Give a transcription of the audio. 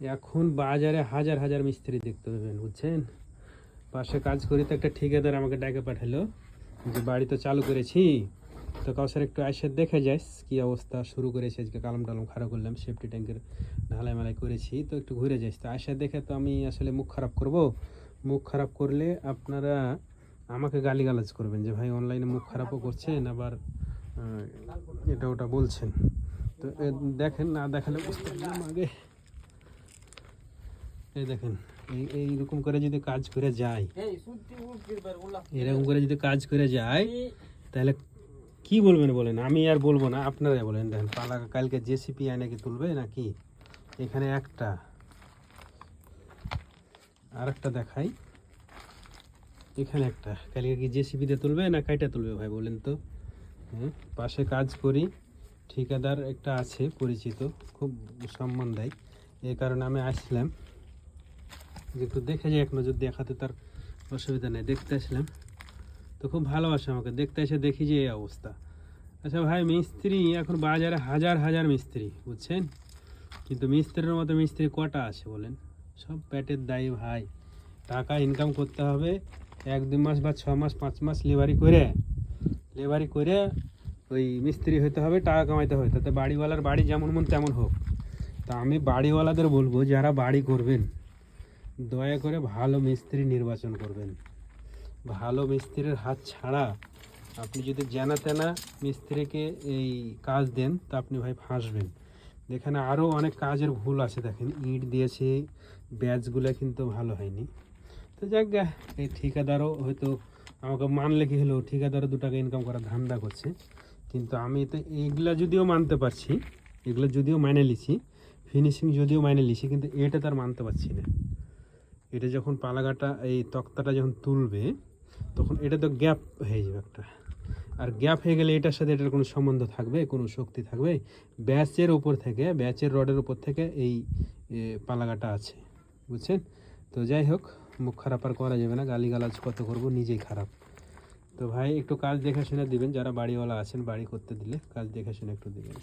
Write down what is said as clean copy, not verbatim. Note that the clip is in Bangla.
এখন বাজারে হাজার হাজার মিস্ত্রি দেখতে পাবেন, বুঝছেন। পাশে কাজ করি তো একটা ঠিকাদার আমাকে ডাকে পাঠালো যে বাড়ি তো চালু করেছি, তো কাউসার একটু এসে দেখে যাস কি অবস্থা শুরু করেছে। আজকে কালাম টালাম খারাপ করলাম, সেফটি ট্যাঙ্কের ঢালাই মালাই করেছি, তো একটু ঘুরে যাস। তো এসে দেখে তো আমি আসলে মুখ খারাপ করব, মুখ খারাপ করলে আপনারা আমাকে গালিগালাজ করবেন যে ভাই অনলাইনে মুখ খারাপও করছেন আবার এটা ওটা বলছেন। তো দেখেন, না দেখালে বুঝতে পারলাম আগে। এই দেখেন, এইরকম করে যদি কাজ করে যায়, এরকম করে যদি কাজ করে যায় তাহলে কি বলবেন বলেন? আমি আর বলবো না, আপনারাই বলেন। দেখেন পালা কালকে জেসিপি আয় নাকি তুলবে নাকি, এখানে একটা আর একটা দেখাই, এখানে একটা, কালকে কি জেসিপিতে তুলবে না কাইটা তুলবে ভাই বলেন তো? হ্যাঁ, পাশে কাজ করি, ঠিকাদার একটা আছে পরিচিত, খুব সম্মান দেয়, এই কারণে আমি আসলাম যে একটু দেখে যাই, এক নজর দেখাতে তার অসুবিধা নেই। দেখতে আসলাম তো খুব ভালোবাসে আমাকে, দেখতে এসে দেখি যে এই অবস্থা। আচ্ছা ভাই, মিস্ত্রি এখন বাজারে হাজার হাজার মিস্ত্রি, বুঝছেন, কিন্তু মিস্ত্রির মতো মিস্ত্রি কটা আছে বলেন? সব পেটের দায়ী ভাই, টাকা ইনকাম করতে হবে, 1-2 মাস বা 6 মাস 5 মাস লেবারি করে ওই মিস্ত্রি হতে হবে, টাকা কামাইতে হবে, তাতে বাড়িওয়ালার বাড়ি যেমন মন তেমন হোক। তা আমি বাড়িওয়ালাদের বলবো, যারা বাড়ি করবেন দয়া করে ভালো মিস্ত্রি নির্বাচন করবেন। ভালো মিস্ত্রির হাত ছাড়া আপনি যদি জানা তেনা মিস্ত্রিকে এই কাজ দেন তা আপনি ভাই ফাঁসবেন। এখানে আরও অনেক কাজের ভুল আছে, দেখেন ইট দিয়েছে, ব্যাচগুলো কিন্তু ভালো হয়নি। তো যাক গে, এই ঠিকাদারও হয়তো আমাকে মানলে কি হলো, ঠিকাদারও 2 টাকা ইনকাম করার ধান্দা করছে, কিন্তু আমি তো এইগুলা যদিও মানতে পারছি, এগুলো যদিও মাইনে লিছি, ফিনিশিং যদিও মাইনে লিছি, কিন্তু এটা তার মানতে পারছি না। এটা যখন পালাগাটা এই তক্তাটা যখন তুলবে তখন এটা তো গ্যাপ হয়ে যাবে একটা, আর গ্যাপ হয়ে গেলে এটার সাথে এটার কোনো সম্বন্ধ থাকবে, কোনো শক্তি থাকবে? ব্যাচের ওপর থেকে, ব্যাচের রডের ওপর থেকে এই পালাগাটা আছে, বুঝছেন। তো যাই হোক, মুখ খারাপ আর করা যাবে না, গালিগালাজ কত করব, নিজেই খারাপ। তো ভাই একটু কাজ দেখে শুনে দিবেন, যারা বাড়িওয়ালা আছেন, বাড়ি করতে দিলে কাজ দেখে শুনে একটু দিবেন।